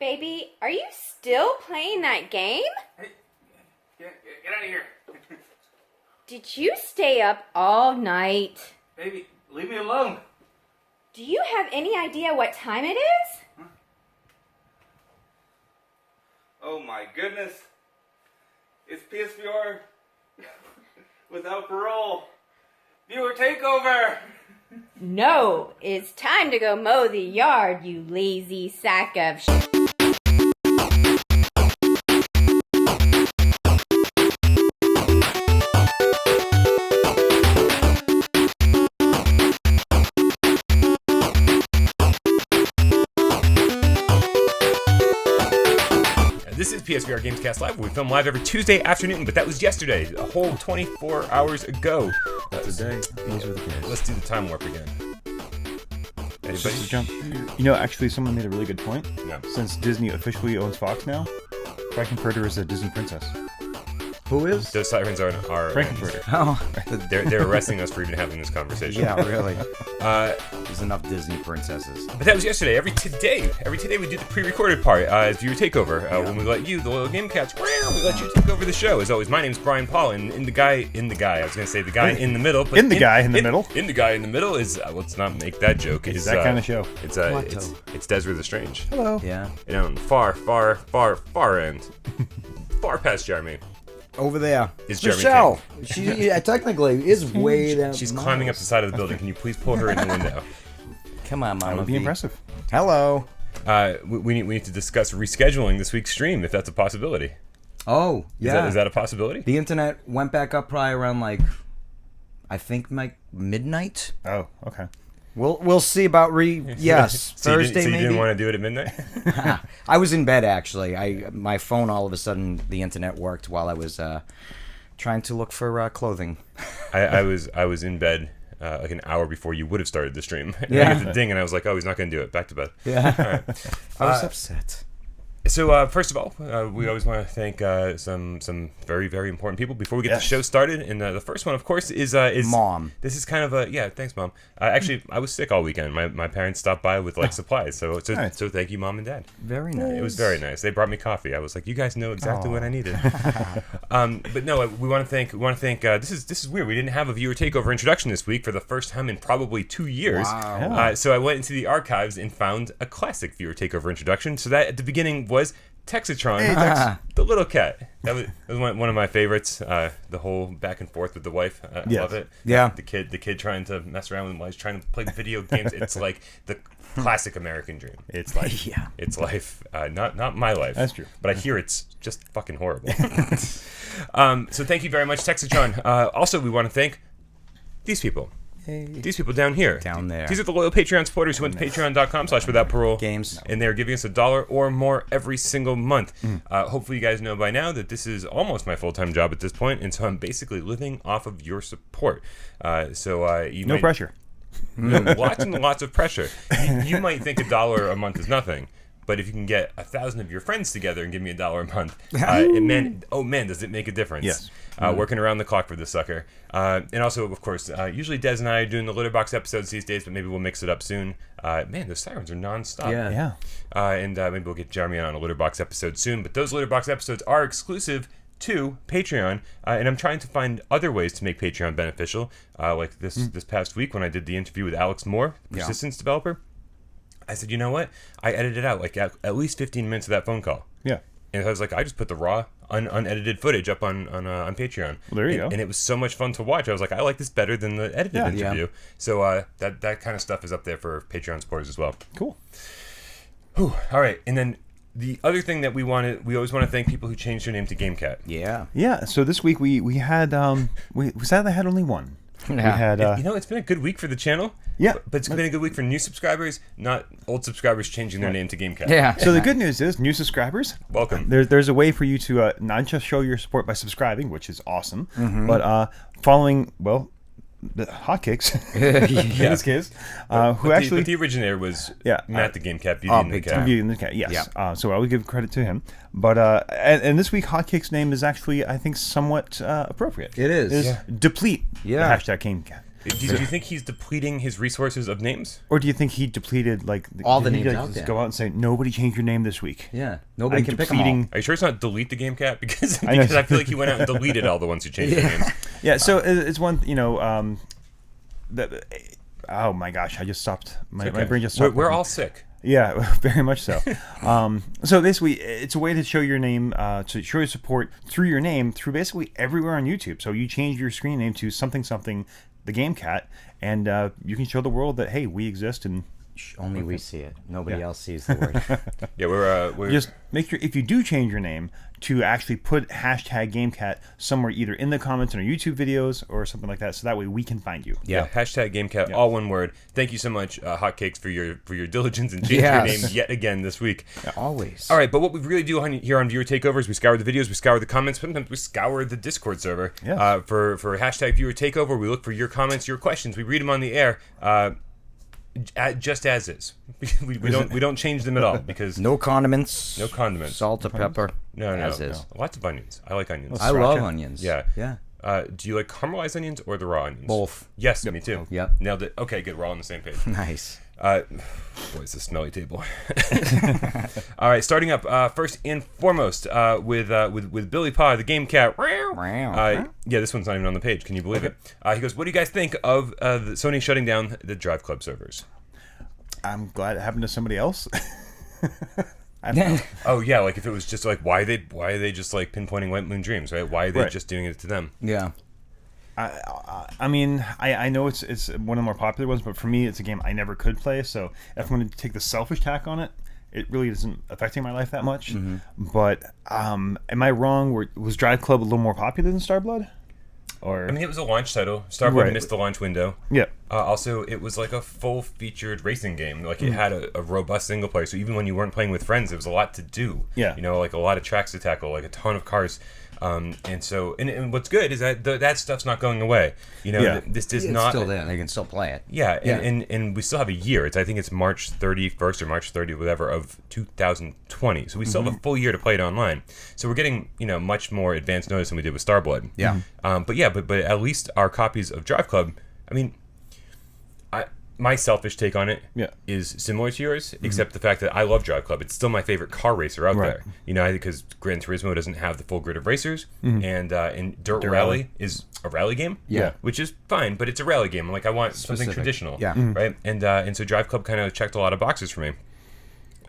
Baby, are you still playing that game? Hey, get out of here. Did you stay up all night? Baby, leave me alone. Do you have any idea what time it is? Huh? Oh my goodness. It's PSVR without parole. Viewer takeover. No, it's time to go mow the yard, you lazy sack of shit. This is PSVR Gamescast Live. We film live every Tuesday afternoon, but that was yesterday, a whole 24 hours ago. Today, these were the days. Let's do the time warp again. Anybody? Jump. You know, actually, someone made a really good point. No. Since Disney officially owns Fox now, Frankenfurter is a Disney princess. Who is? Those sirens are Frankenfurter. Oh. They're arresting us for even having this conversation. Yeah, really. There's enough Disney princesses. But that was yesterday. Every today we do the pre-recorded part as viewer takeover. When we let you, the loyal game cats, we let you take over the show. As always, my name's Brian Paul, and the guy in the middle. But In the guy in the middle is let's not make that joke. It's that kind of show. It's Desiree the Strange. Hello. Yeah. You know, far end, far past Jeremy. Over there. Is Jeremy Michelle. She technically is way down. She's climbing up the side of the building. Can you please pull her in the window? Come on, Mama. That would be impressive. Hello. We need to discuss rescheduling this week's stream if that's a possibility. Oh, yeah. Is that a possibility? The internet went back up probably around I think midnight. Oh, okay. We'll see about yes, so Thursday you maybe. didn't want to do it at midnight? I was in bed actually. My phone all of a sudden the internet worked while I was trying to look for clothing. I was in bed like an hour before you would have started the stream. And Yeah. I got the ding and I was like, oh, he's not going to do it. Back to bed. Yeah. All right. I was upset. So first of all, we always want to thank some very, very important people before we get the show started. And the first one, of course, is Mom. This is kind of thanks, Mom. Actually, I was sick all weekend. My parents stopped by with supplies, so thank you, Mom and Dad. Very nice. It was very nice. They brought me coffee. I was like, you guys know exactly what I needed. But no, we want to thank. This is weird. We didn't have a viewer takeover introduction this week for the first time in probably 2 years. Wow. So I went into the archives and found a classic viewer takeover introduction. So that at the beginning was Texatron, the little cat. That was one of my favorites. The whole back and forth with the wife. I love it. Yeah. The kid trying to mess around with while he's trying to play video games. It's like the classic American dream. It's life. Yeah. It's life. Not my life. That's true. But I hear it's just fucking horrible. So thank you very much, Texatron. Also, we want to thank these people. These people down here. Down there. These are the loyal Patreon supporters who went to patreon.com/withoutparole Games. and they're giving us $1 or more every single month. Hopefully you guys know by now that this is almost my full-time job at this point, and so I'm basically living off of your support. No pressure. Lots and lots of pressure. You might think $1 a month is nothing. But if you can get 1,000 of your friends together and give me $1 a month, does it make a difference? Yes. Working around the clock for this sucker. And also, of course, usually Des and I are doing the Litterbox episodes these days, but maybe we'll mix it up soon. Those sirens are nonstop. Yeah. And maybe we'll get Jeremy on a Litterbox episode soon. But those Litterbox episodes are exclusive to Patreon, and I'm trying to find other ways to make Patreon beneficial. Like this past week when I did the interview with Alex Moore, Persistence developer. I said, you know what? I edited out at least 15 minutes of that phone call. Yeah. And I was like, I just put the raw, unedited footage up on Patreon. Well, there you go. And it was so much fun to watch. I was like, I like this better than the edited interview. Yeah. So that kind of stuff is up there for Patreon supporters as well. Cool. Whew. All right. And then the other thing that we always want to thank people who changed their name to GameCat. Yeah. Yeah. So this week we had we sadly had only one. Yeah. We had It's been a good week for the channel. Yeah. But it's been a good week for new subscribers, not old subscribers changing their name to GameCat. Yeah. So the good news is, new subscribers, Welcome. There's a way for you to not just show your support by subscribing, which is awesome, but following the hotcakes in this case, But the originator was Matt the GameCat, Beauty and the Cat. Beauty and the Cat, yes. Yeah. So I would give credit to him. But and this week, Hotcake's name is actually, I think, somewhat appropriate. It is. Deplete. Yeah. The hashtag GameCat. Do you think he's depleting his resources of names? Or do you think he depleted like All the did he, names like, out just there. go out and say nobody change your name this week? Yeah, nobody I'm can pick them all. depleting- Are you sure it's not delete the game cat? Because I know. I feel like he went out and deleted all the ones who changed their names. Yeah, so it's one, oh my gosh, I just stopped. My brain just stopped. We're working. all sick. Yeah, very much so. So basically, it's a way to show your name, to show your support through your name through basically everywhere on YouTube. So you change your screen name to something, the Game Cat, and you can show the world that, hey, we exist and Only we see it. Nobody else sees the word. Yeah, we're just make sure if you do change your name to actually put hashtag GameCat somewhere either in the comments on our YouTube videos or something like that, so that way we can find you. Yeah, hashtag GameCat, all one word. Thank you so much, Hotcakes, for your diligence in changing your name yet again this week. Always. All right, but what we really do here on Viewer Takeover is we scour the videos, we scour the comments, sometimes we scour the Discord server for hashtag Viewer Takeover. We look for your comments, your questions. We read them on the air. Just as is. we don't change them at all because No condiments. no condiments. Salt or pepper. No. As is. Lots of onions. I like onions. I love onions. Yeah. Yeah. Do you like caramelized onions or the raw onions? Both. Yes, me too. Yep. Nailed it. Okay, good. We're all on the same page. Nice. Boy, it's a smelly table. All right, starting up first and foremost with Billy Pa, the Game Cat. Yeah, this one's not even on the page. Can you believe it? He goes, "What do you guys think of the Sony shutting down the DriveClub servers?" I'm glad it happened to somebody else. Oh yeah, like if it was just like why are they just like pinpointing White Moon Dreams, right? Why are they just doing it to them? Yeah. I mean, I know it's one of the more popular ones, but for me, it's a game I never could play. So if I'm going to take the selfish tack on it, it really isn't affecting my life that much. But am I wrong? Was DriveClub a little more popular than Starblood? Or I mean, it was a launch title. Starblood missed the launch window. Yeah. Also, it was like a full-featured racing game. Like it had a robust single player. So even when you weren't playing with friends, there was a lot to do. Yeah. You know, like a lot of tracks to tackle, like a ton of cars. And what's good is that that stuff's not going away. You know, this does It's not. still there. They can still play it. Yeah, and we still have a year. I think it's March 31st or March 30th, whatever, of 2020. So we still have a full year to play it online. So we're getting, much more advanced notice than we did with Starblood. Yeah. But at least our copies of DriveClub, I mean, my selfish take on it is similar to yours, except the fact that I love DriveClub. It's still my favorite car racer out there. Because Gran Turismo doesn't have the full grid of racers, and Dirt Rally is a rally game, which is fine, but it's a rally game. Like I want something traditional, right? And so DriveClub kind of checked a lot of boxes for me,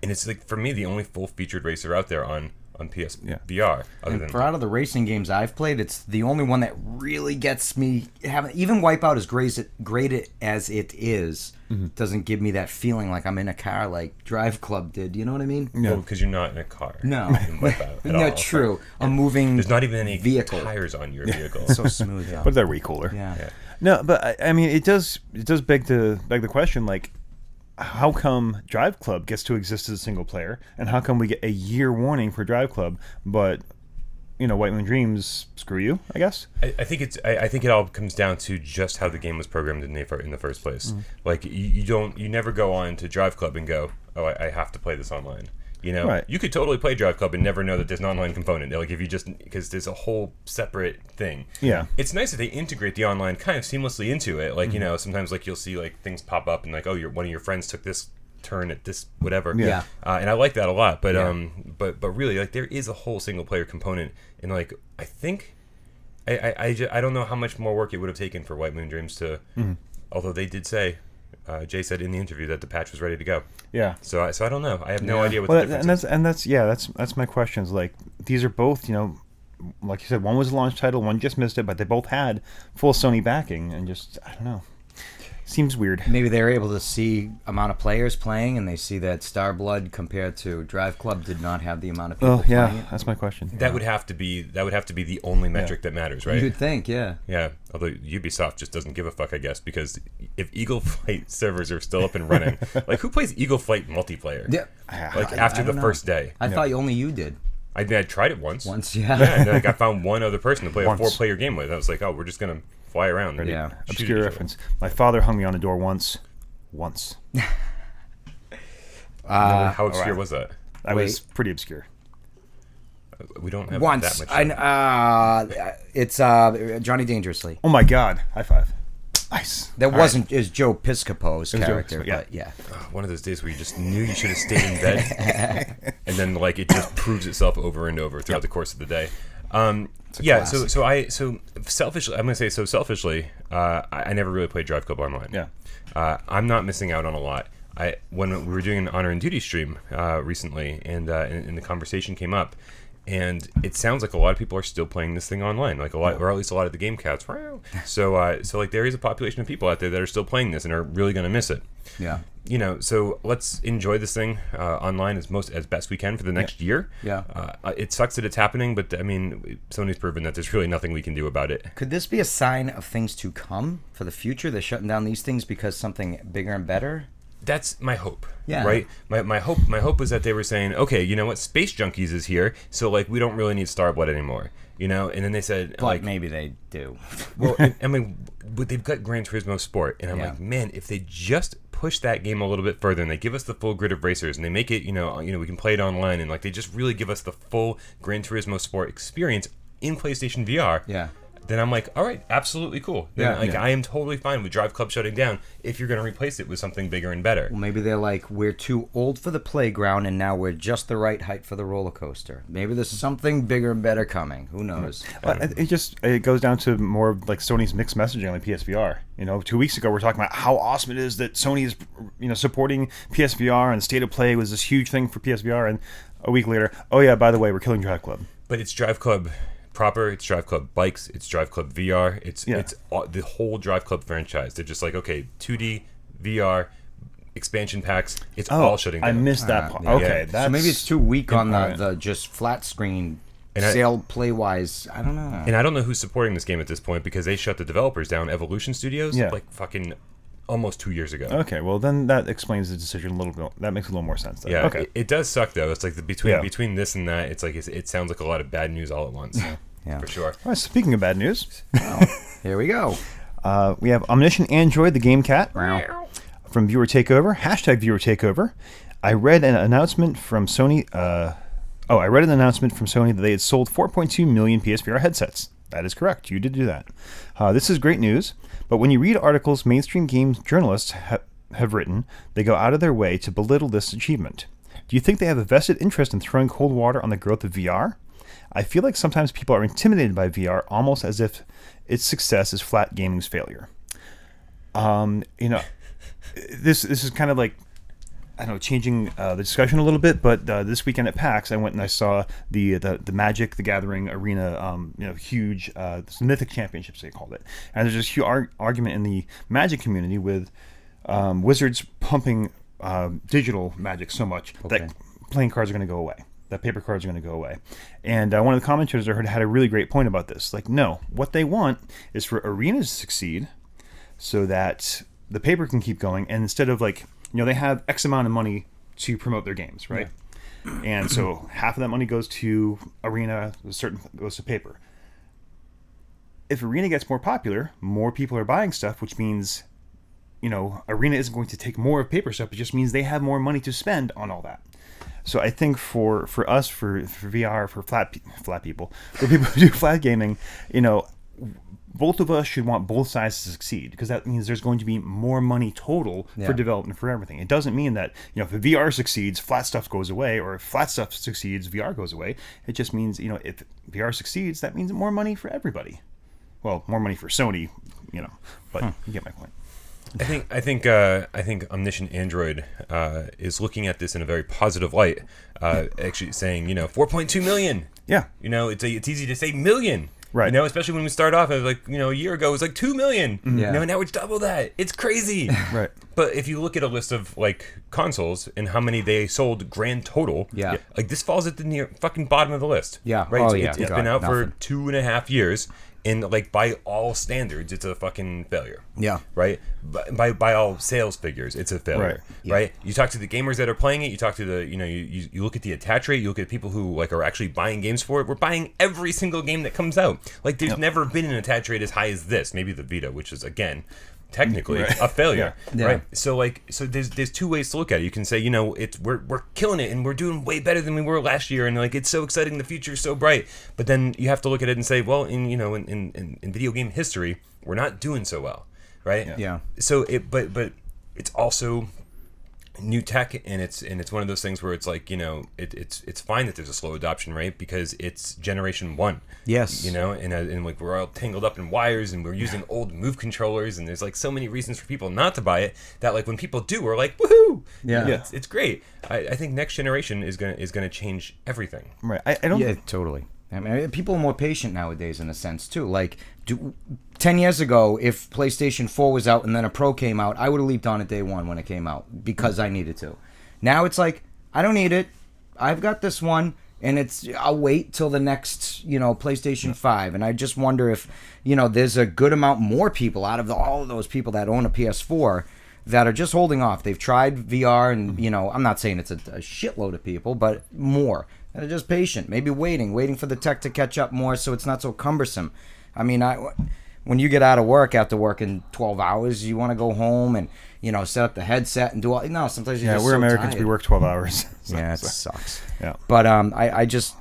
and it's like for me the only full featured racer out there on PS VR. For out of the racing games I've played, it's the only one that really gets me. Even Wipeout, as great as it is, doesn't give me that feeling like I'm in a car like DriveClub did. You know what I mean? Well, because you're not in a car. No, in Wipeout at all. not true. I'm moving. There's not even any vehicle. tires on your vehicle. So smooth. but they're way cooler. Yeah. No, but I mean, it does beg the question, like, how come DriveClub gets to exist as a single player, and how come we get a year warning for DriveClub, but White Moon Dreams, screw you, I guess. I think it all comes down to just how the game was programmed in the first place. Like you never go on to DriveClub and go, oh, I have to play this online. You could totally play DriveClub and never know that there's an online component. Like if you because there's a whole separate thing. Yeah, it's nice that they integrate the online kind of seamlessly into it. Like sometimes like you'll see like things pop up and like, oh, one of your friends took this turn at this whatever. Yeah. And I like that a lot. But but really like there is a whole single player component, and like I think I don't know how much more work it would have taken for White Moon Dreams to. Although they did say. Jay said in the interview that the patch was ready to go. Yeah. So I don't know. I have no idea what the difference is. That's my questions. Like these are both, like you said, one was a launch title, one just missed it, but they both had full Sony backing, and just I don't know. Seems weird. Maybe they're able to see amount of players playing, and they see that Starblood compared to DriveClub did not have the amount of people playing it. That's my question. That would have to be the only metric that matters, right? You'd think, yeah. Yeah. Although Ubisoft just doesn't give a fuck, I guess, because if Eagle Flight servers are still up and running, like who plays Eagle Flight multiplayer? Yeah. Like after the first day. I thought only you did. I mean, I tried it once. Yeah. And then I found one other person to play a 4-player game with. I was like, oh, we're just gonna fly around. And obscure reference. My father hung me on a door once. How obscure was that? That was pretty obscure. We don't have once. that much. It's Johnny Dangerously. Oh my God! High five. Nice. That All wasn't is Joe Piscopo's was Joe character, Piscopo, yeah. but yeah. One of those days where you just knew you should have stayed in bed, and then like it just proves itself over and over throughout the course of the day. Yeah. So selfishly, I'm gonna say selfishly. I never really played DriveClub online. Yeah. I'm not missing out on a lot. When we were doing an Honor and Duty stream recently, and the conversation came up, and it sounds like a lot of people are still playing this thing online, like a lot, or at least a lot of the game cats. So like there is a population of people out there that are still playing this and are really going to miss it. Yeah. You know, so let's enjoy this thing online as best we can for the next year. Yeah. It sucks that it's happening, but I mean, Sony's proven that there's really nothing we can do about it. Could this be a sign of things to come for the future? They're shutting down these things because something bigger and better? That's my hope. Yeah. Right? My hope was that they were saying, okay, you know what, Space Junkies is here, so like we don't really need Starblood anymore. You know, and then they said, But like, maybe they do. well, I mean, but they've got Gran Turismo Sport, and I'm like, man, if they just push that game a little bit further, and they give us the full grid of racers, and they make it, you know, we can play it online, and like they just really give us the full Gran Turismo Sport experience in PlayStation VR. Yeah. Then I'm like, all right, absolutely cool. Then, I am totally fine with DriveClub shutting down if you're going to replace it with something bigger and better. Well, maybe they're like, we're too old for the playground, and now we're just the right height for the roller coaster. Maybe there's something bigger and better coming. Who knows? It goes down to more of like Sony's mixed messaging on the PSVR. You know, 2 weeks ago we are talking about how awesome it is that Sony is, supporting PSVR, and State of Play was this huge thing for PSVR, and a week later, oh yeah, by the way, we're killing DriveClub. But it's DriveClub proper, it's DriveClub Bikes, it's DriveClub VR, it's the whole DriveClub franchise. They're just like, okay, 2D VR expansion packs, it's all shutting down. I missed that part. Yeah. Okay, So that's maybe it's too weak on important. the just flat screen And sale play wise. I don't know. And I don't know who's supporting this game at this point, because they shut the developers down, Evolution Studios, like fucking almost 2 years ago. Okay, well then that explains the decision a little bit. That makes a little more sense. Then. Yeah, Okay. it does suck though. It's like between this and that, it's like it sounds like a lot of bad news all at once. Yeah. For sure. All right, speaking of bad news, Here we go. we have Omniscient Android, the game cat, from Viewer Takeover. #Viewer Takeover. I read an announcement from Sony. I read an announcement from Sony that they had sold 4.2 million PSVR headsets. That is correct. You did do that. This is great news. But when you read articles mainstream games journalists have written, they go out of their way to belittle this achievement. Do you think they have a vested interest in throwing cold water on the growth of VR? I feel like sometimes people are intimidated by VR almost as if its success is flat gaming's failure. This is kind of like, I don't know, changing the discussion a little bit, but this weekend at PAX, I went and I saw the Magic the Gathering Arena, huge Mythic Championships, they called it. And there's this huge argument in the Magic community with Wizards pumping digital Magic so much that playing cards are going to go away. That paper cards are going to go away. And one of the commentators I heard had a really great point about this. Like, no, what they want is for arenas to succeed so that the paper can keep going. And instead of like, they have X amount of money to promote their games, right? Yeah. And so half of that money goes to arena, a certain goes to paper. If arena gets more popular, more people are buying stuff, which means, arena isn't going to take more of paper stuff. It just means they have more money to spend on all that. So I think for us, for VR, for flat people, for people who do flat gaming, both of us should want both sides to succeed, because that means there's going to be more money total for development for everything. It doesn't mean that, if VR succeeds, flat stuff goes away, or if flat stuff succeeds, VR goes away. It just means, if VR succeeds, that means more money for everybody. Well, more money for Sony, but you get my point. I think Omniscient Android is looking at this in a very positive light. Actually saying, 4.2 million. Yeah. It's easy to say million. Right. Especially when we start off, it was like, a year ago, it was like 2 million. Yeah. Now it's double that. It's crazy. Right. But if you look at a list of, like, consoles and how many they sold grand total, like, this falls at the near fucking bottom of the list. Yeah. Right? Oh, So yeah. It's been out for 2.5 years. And, like, by all standards, it's a fucking failure. Yeah. Right? By all sales figures, it's a failure. Right? You talk to the gamers that are playing it, you talk to the, you look at the attach rate, you look at people who, like, are actually buying games for it. We're buying every single game that comes out. Like, there's never been an attach rate as high as this. Maybe the Vita, which is, again, technically a failure. Right? So there's two ways to look at it. You can say, we're killing it and we're doing way better than we were last year, and like it's so exciting, the future's so bright. But then you have to look at it and say, well, in video game history, we're not doing so well. right? Yeah. So but it's also new tech, and it's one of those things where it's like, it's fine that there's a slow adoption rate because it's generation 1. Yes. And like we're all tangled up in wires, and we're using old Move controllers, and there's like so many reasons for people not to buy it that like when people do, we're like, woohoo! Yeah. It's great. I think next generation is gonna change everything. Right. I don't. Yeah, totally. I mean, people are more patient nowadays in a sense too. Like, 10 years ago, if PlayStation 4 was out and then a Pro came out, I would have leaped on it day one when it came out because I needed to. Now it's like, I don't need it. I've got this one, and I'll wait till the next, PlayStation 5. And I just wonder if, there's a good amount more people out of all of those people that own a PS4 that are just holding off. They've tried VR, and, I'm not saying it's a shitload of people, but more. They're just patient, maybe waiting for the tech to catch up more so it's not so cumbersome. I mean, when you get out of work after working 12 hours, you want to go home and, set up the headset and do all... No, sometimes you're just we're so Americans. tired. We work 12 hours. Yeah, it sucks. Yeah. But I just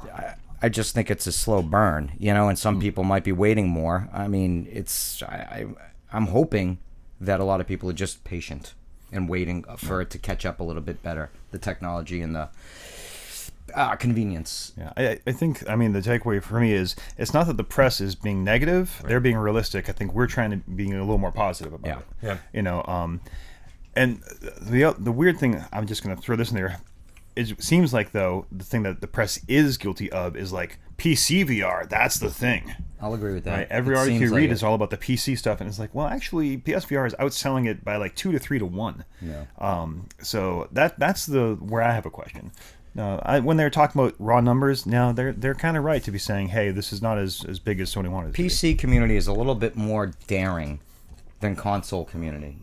think it's a slow burn, and some people might be waiting more. I mean, I'm hoping that a lot of people are just patient and waiting for it to catch up a little bit better, the technology and the... convenience. Yeah, I think, the takeaway for me is it's not that the press is being negative; they're being realistic. I think we're trying to be a little more positive about it. Yeah. And the weird thing, I'm just going to throw this in there. It seems like though the thing that the press is guilty of is like PC VR. That's the thing. I'll agree with that. Right? Every It article seems you read like is all about the PC stuff, and it's like, well, actually, PSVR is outselling it by like 2 to 3 to 1. Yeah. So that's where I have a question. When they're talking about raw numbers, now they're kind of right to be saying, hey, this is not as big as Sony wanted it to be. PC community is a little bit more daring than console community.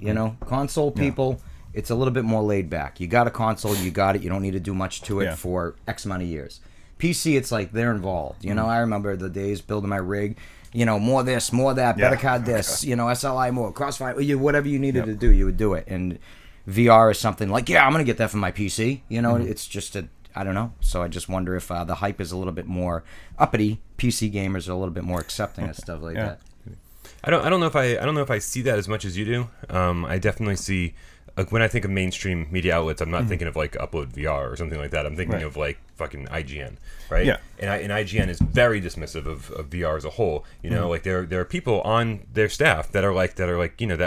Console people, it's a little bit more laid back. You got a console, you got it. You don't need to do much to it for X amount of years. PC, it's like they're involved. I remember the days building my rig. More this, more that, better card this. SLI more, Crossfire, whatever you needed to do, you would do it. And VR is something like, I'm gonna get that for my PC. It's just I don't know. So I just wonder if the hype is a little bit more uppity. PC gamers are a little bit more accepting of stuff like that. I don't know if I see that as much as you do. I definitely see, like, when I think of mainstream media outlets, I'm not thinking of like Upload VR or something like that. I'm thinking of like fucking IGN, right? Yeah. And IGN is very dismissive of VR as a whole. Like there are people on their staff that are like that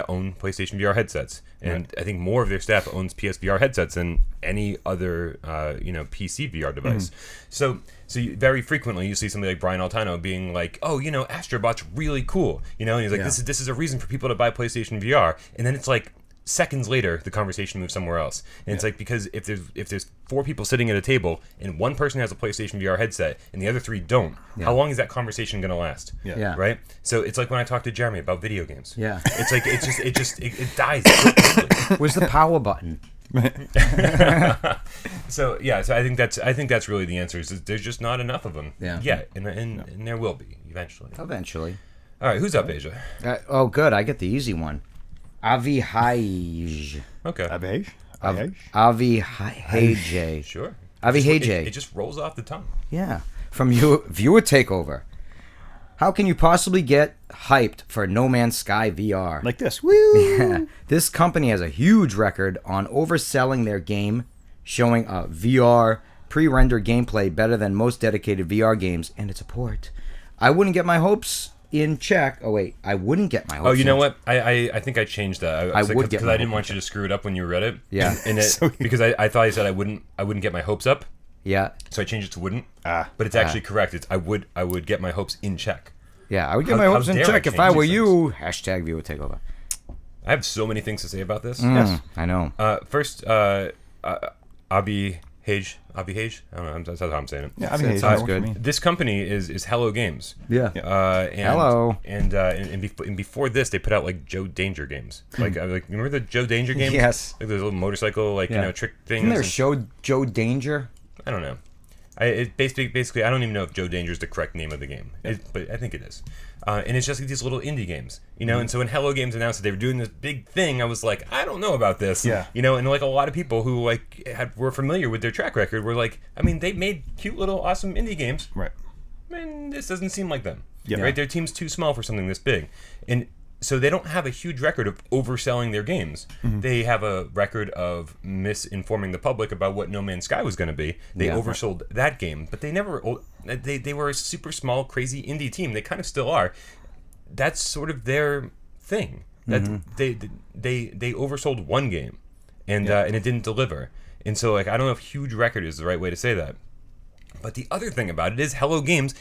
own PlayStation VR headsets, and I think more of their staff owns PSVR headsets than any other PC VR device. So very frequently you see somebody like Brian Altano being like, oh, Astrobot's really cool, and he's like, this is a reason for people to buy PlayStation VR, and then it's like seconds later the conversation moves somewhere else, and it's like, because if there's 4 people sitting at a table and one person has a PlayStation VR headset and the other 3 don't, how long is that conversation going to last? Right? So it's like when I talk to Jeremy about video games. It's like it dies quickly. Where's the power button? So I think that's really the answer. Is there's just not enough of them yet, and there will be eventually. All right, who's up, Asia? Oh, good. I get the easy one. Avihaj. Okay. Avihaj. Sure. Avihaj. It just rolls off the tongue. Yeah. From Viewer Takeover. How can you possibly get hyped for No Man's Sky VR? Like this. Woo! Yeah. This company has a huge record on overselling their game, showing a VR pre-rendered gameplay better than most dedicated VR games, and it's a port. I wouldn't get my hopes in check. Oh wait, I wouldn't get my hopes. Oh, you know what? I think I changed that. I would get because I didn't want you to screw it up when you read it. Yeah. And because I thought you said I wouldn't get my hopes up. Yeah. So I changed it to wouldn't. But it's actually correct. It's I would get my hopes in check. Yeah, I would get my hopes in check if I were you. Hashtag Viewer Takeover. I have so many things to say about this. Yes, I know. First, Abihaj. I don't know. That's how I'm saying it. Yeah, Abihaj sounds good. This company is Hello Games. Yeah. Hello. And before this, they put out like Joe Danger games. Like remember the Joe Danger games? Yes. Like those little motorcycle trick things. Isn't there a show Joe Danger? I don't know. It basically I don't even know if Joe Danger is the correct name of the game, but I think it is. And it's just like these little indie games, And so when Hello Games announced that they were doing this big thing, I was like, I don't know about this, And like a lot of people who were familiar with their track record were like, I mean, they made cute little awesome indie games, Right. and this doesn't seem like them, Yeah. right? Their team's too small for something this big, and so they don't have a huge record of overselling their games. They have a record of misinforming the public about what No Man's Sky was going to be. They oversold that game, but they never. They were a super small, crazy indie team. They kind of still are. That's sort of their thing. That they oversold one game, and it didn't deliver. And so, like, I don't know if huge record is the right way to say that. But the other thing about it is Hello Games,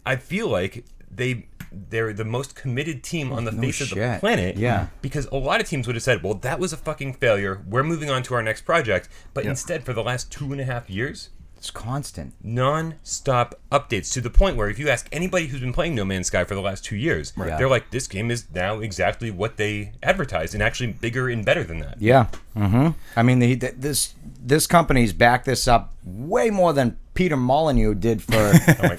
I feel like they're the most committed team on the face of the planet. Yeah. Because a lot of teams would have said, well, that was a fucking failure. We're moving on to our next project. But instead, for the last 2.5 years, It's constant. non-stop updates to the point where if you ask anybody who's been playing No Man's Sky for the last 2 years, they're like, this game is now exactly what they advertised and actually bigger and better than that. Yeah. I mean, this company's backed this up way more than Peter Molyneux did for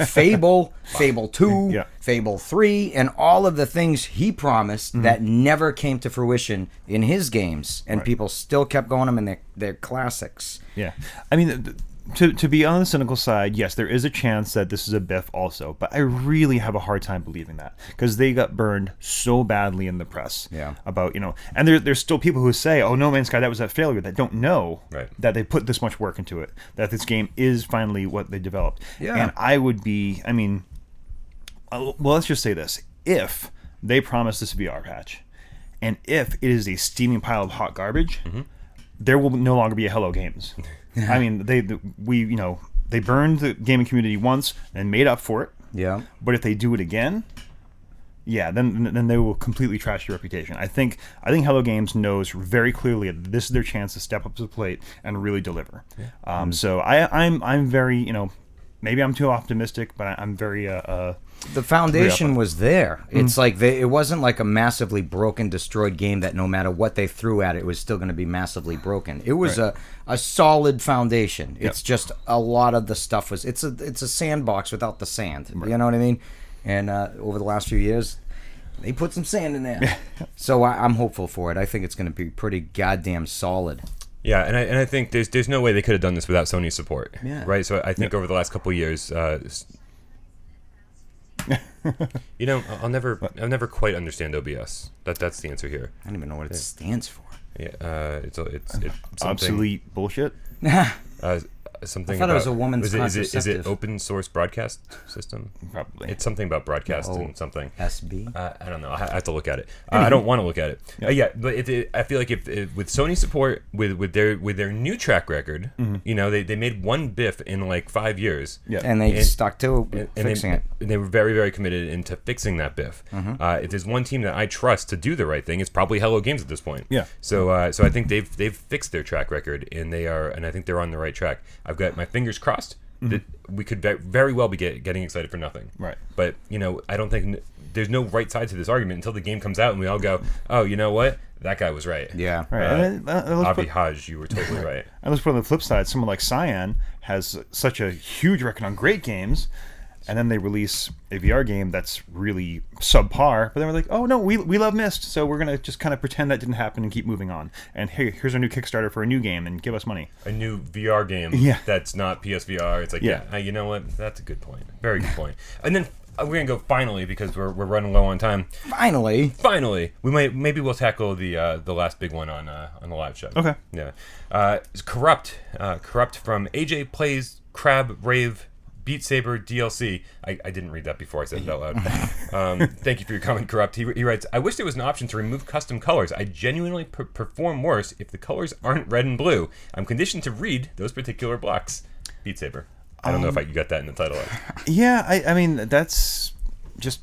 Fable, Fable 2, Fable 3, and all of the things he promised that never came to fruition in his games, and people still kept going them in their classics. Yeah. I mean, to be on the cynical side, yes, there is a chance that this is a biff also, but I really have a hard time believing that because they got burned so badly in the press about, and there's still people who say, oh, No Man's Sky, that was a failure, that don't know that they put this much work into it, that this game is finally what they developed. And I would be, well, let's just say this. If they promise this VR patch, and if it is a steaming pile of hot garbage, there will no longer be a Hello Games. I mean, they burned the gaming community once and made up for it. Yeah. But if they do it again, then they will completely trash your reputation. I think Hello Games knows very clearly that this is their chance to step up to the plate and really deliver. So I'm very, maybe I'm too optimistic, but I'm very the foundation was there. It's like it wasn't like a massively broken, destroyed game that no matter what they threw at it, was still going to be massively broken. It was a solid foundation. It's just a lot of the stuff was. It's a sandbox without the sand. You know what I mean? And over the last few years, they put some sand in there. So I'm hopeful for it. I think it's going to be pretty goddamn solid. Yeah, and I think there's no way they could have done this without Sony's support. Right. So I think over the last couple of years. I'll never quite understand OBS. That's the answer here. I don't even know what it stands for. Yeah, it's something, obsolete bullshit. Something. I thought it was a woman's is it open source broadcast system? Probably. It's something about broadcast and something. SB. I don't know. I have to look at it. I don't want to look at it. But I feel like if with Sony support with their new track record, they made one biff in like 5 years. Yeah. And they stuck to fixing it. And they were very, very committed into fixing that biff. If there's one team that I trust to do the right thing, it's probably Hello Games at this point. Yeah. So I think they've fixed their track record and I think they're on the right track. I've got my fingers crossed that we could very well be getting excited for nothing. Right. But, I don't think there's no right side to this argument until the game comes out and we all go, oh, you know what? That guy was right. Yeah. Right. Avi Haj, you were totally right. And let's put on the flip side, someone like Cyan has such a huge record on great games, and then they release a VR game that's really subpar, but then we're like, oh no, we love Myst, so we're going to just kind of pretend that didn't happen and keep moving on. And hey, here's our new Kickstarter for a new game, and give us money. A new VR game that's not PSVR. It's like, you know what? That's a good point. Very good point. And then we're going to go finally, because we're running low on time. Finally. Maybe we'll tackle the last big one on the live show. Okay. Yeah. It's Corrupt from AJ Plays Crab Rave Beat Saber DLC. I didn't read that before I said it out loud. Thank you for your comment, Corrupt. He writes, I wish there was an option to remove custom colors. I genuinely perform worse if the colors aren't red and blue. I'm conditioned to read those particular blocks. Beat Saber. I don't know if you got that in the title. Yeah, I mean, that's just...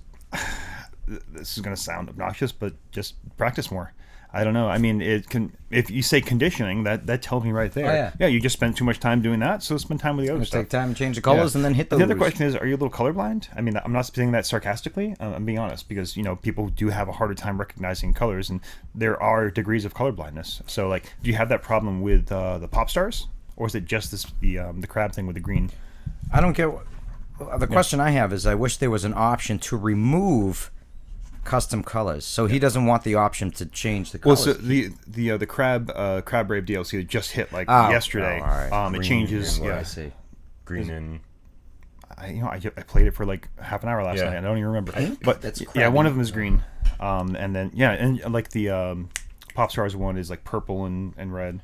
This is going to sound obnoxious, but just practice more. I don't know. I mean, it can. If you say conditioning, that tells me right there. Oh, yeah, you just spent too much time doing that, so spend time with the other stuff. Take time to change the colors and then hit those. The other question is, are you a little colorblind? I mean, I'm not saying that sarcastically. I'm being honest, because people do have a harder time recognizing colors, and there are degrees of colorblindness. So, like, do you have that problem with the pop stars, or is it just the crab thing with the green? I don't get. The question I have is, I wish there was an option to remove custom colors, so he doesn't want the option to change the colors. Well, so the crab Brave DLC just hit yesterday. All right. It changes. I see. Green and I played it for like half an hour last night. I don't even remember. But that's yeah, one crabby. of them is green. And then and like the Pop Stars one is like purple and red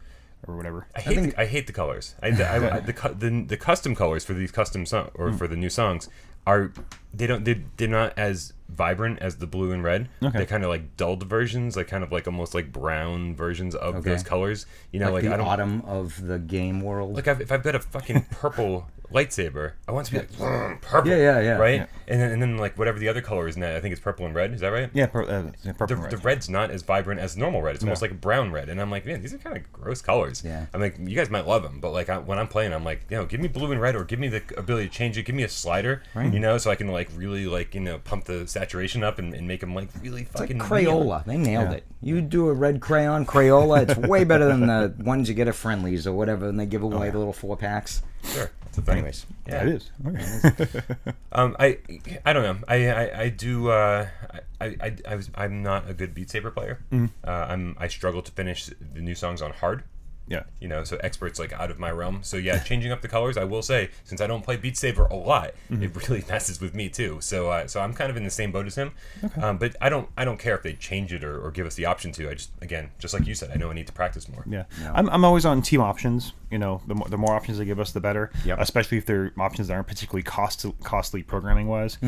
or whatever. I hate the colors. The custom colors for these custom for the new songs are they're not as vibrant as the blue and red. Okay. They're kind of like dulled versions, like kind of like almost like brown versions of those colors. You know, like like the I don't autumn of the game world. like if I've got a fucking purple lightsaber, I want it to be like purple. Yeah. Right? Yeah. And then like whatever the other color is now, I think it's purple and red. Is that right? Yeah, purple and red. The red's not as vibrant as normal red. It's almost like a brown red. And I'm like, man, these are kind of gross colors. Yeah. I'm like, you guys might love them, but like when I'm playing, I'm like, give me blue and red, or give me the ability to change it. Give me a slider, so I can like really like pump the saturation up and make them like really fucking Like Crayola. They nailed it. You do a red crayon Crayola, it's way better than the ones you get at Friendlies or whatever, and they give away the little 4-packs. Sure. That's the thing. Anyways. Yeah. It is. Okay. I don't know. I do. I'm not a good Beat Saber player. I struggle to finish the new songs on hard. Yeah. So experts like out of my realm. So yeah, changing up the colors, I will say, since I don't play Beat Saber a lot, it really messes with me too. So I'm kind of in the same boat as him. Okay. But I don't care if they change it or give us the option to. I just like you said, I know I need to practice more. Yeah. I'm always on team options. The more options they give us, the better. Yep. Especially if they're options that aren't particularly costly programming wise.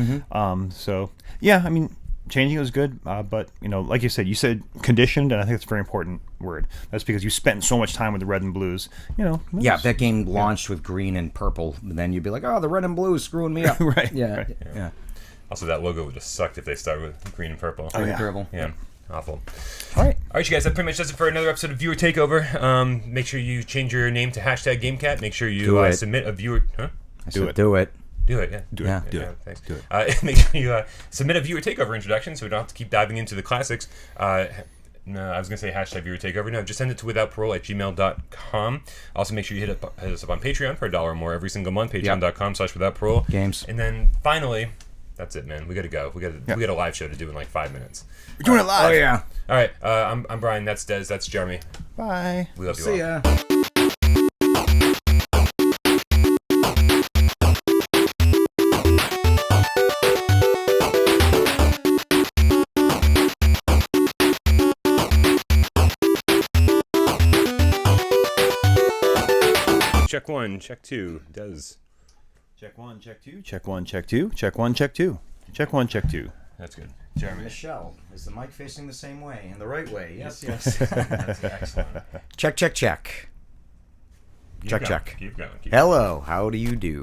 So yeah, I mean, changing it was good, but like you said conditioned, and I think that's a very important word. That's because you spent so much time with the red and blues. Yeah, if that game launched with green and purple, then you'd be like, oh, the red and blue is screwing me up. Right. Yeah. Also, that logo would have sucked if they started with green and purple. Green and purple. Yeah. Awful. All right. All right, you guys, that pretty much does it for another episode of Viewer Takeover. Make sure you change your name to #GameCat. Make sure you submit a viewer... Huh? Do it. Do it, yeah. Do it. Thanks. Do it. Make sure you submit a Viewer Takeover introduction so we don't have to keep diving into the classics. No, I was going to say #Viewer Takeover. No, just send it to withoutparole@gmail.com. Also, make sure you hit us up on Patreon for $1 or more every single month. Patreon.com/withoutparole. Games. And then finally... That's it, man. We got to go. We got a live show to do in like 5 minutes. We're doing it live. Oh, yeah. All right. I'm Brian. That's Des. That's Jeremy. Bye. We love you See all. ya. Check 1, check 2. Des. Check 1, check 2. Check 1, check 2. Check 1, check 2. Check 1, check 2. That's good. Jeremy. Michelle, is the mic facing the same way and the right way? Yes. That's excellent. Check. Keep going. Hello, how do you do?